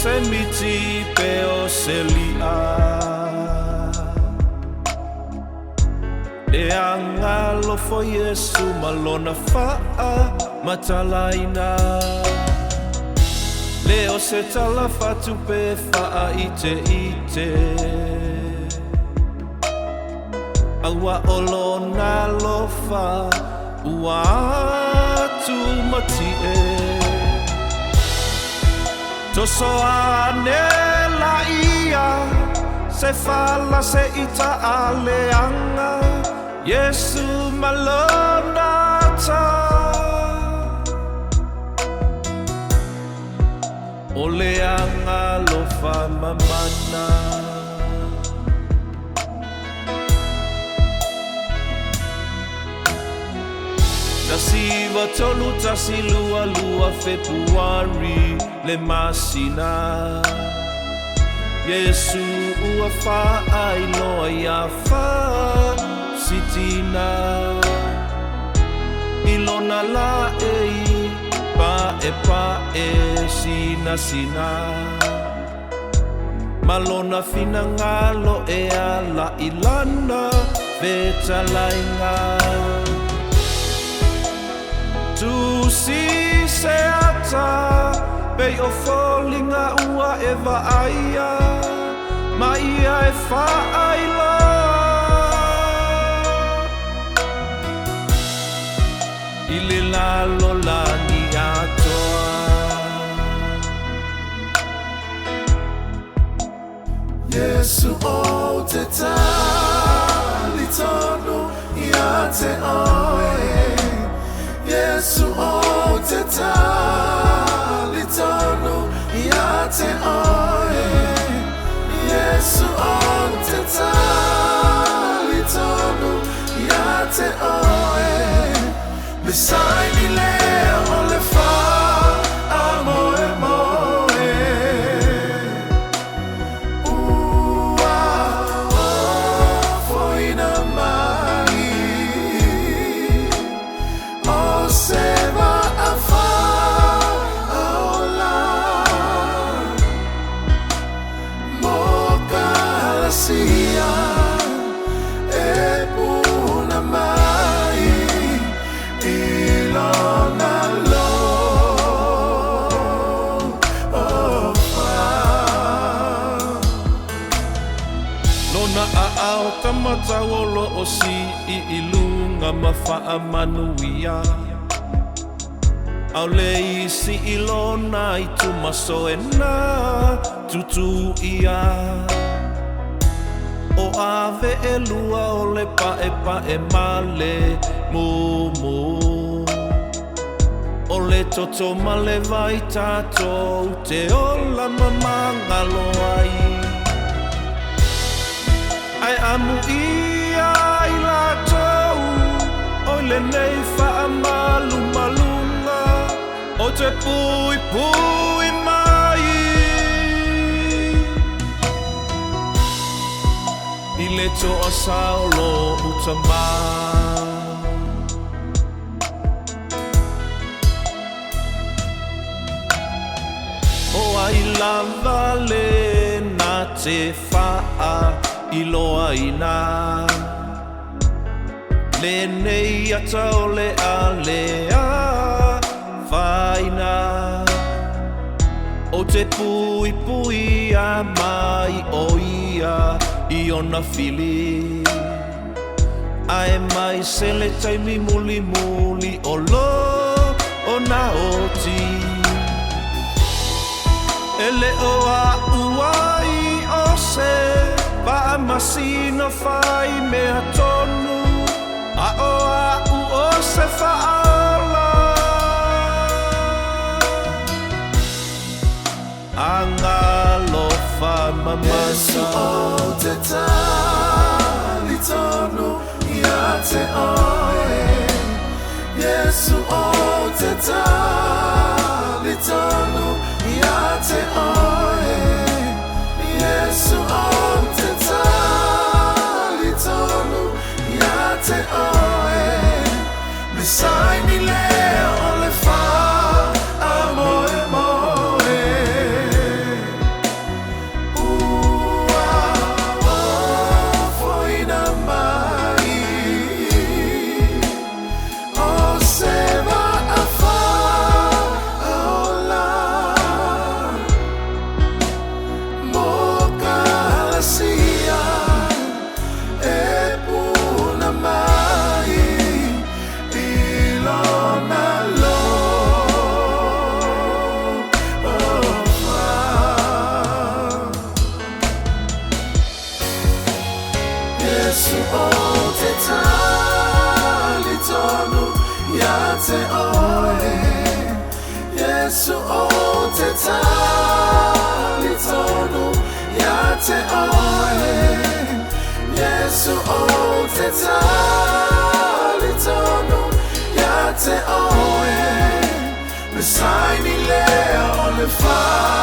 se miti pe o se lia E Agaalofa Iesu malona fa'a matalaina Leo se tala fatu pe fa'a ite Aua olona lofa ua atu matie Toso ane la ia Se fala se ita aleanga Iesu malona ta Ole Agaalofa Mamana Tasiwa tolu tasi lua Februari le masina Iesu ua whaailoa ia sitina Ilona la pae sina Malona fina ngalo ala ilana vetalainga Tu si se ata Pei o folinga ua eva aia Ma ia e whaaila Ile lalo lani atoa Iesu o te tali tonu ia te oe Iesu o te tali tonu ia te oe Iesu o te tali tonu ia te oe Besai ni lea o le wha a moe moe Ua o foina mai O se va a wha a ola Mo kalasia e puna mai Ilona lo Lona ao tamata olo o si I ilunga mawha manuia Au le isi ilona I tumaso e na tutu ia O ave e lua o le pae male mumu O le toto male vai tatou Te ola mamangalo ai Ai amu ia I latou O le nei wha malu malunga O te pui mai I le toa saulo utama O ai lava le na te wha I loa ina Le nei ata o le a whaina O te pui a mai o ia I ona fili Ae mai se le taimi muli o lo o na oti Ele o a uai o se Pa masina fai mea tonu A o o se whaala Agaalofa Mamana o te tali tonu ia te oe Iesu o te tali tonu ia te oe Iesu o te tali tonu ia te oe Besai ni lea o le wha a moe moe te oe Iesu o te tali tonu ia te oe Iesu o te tali tonu ia te oe Mesaini lea o le wha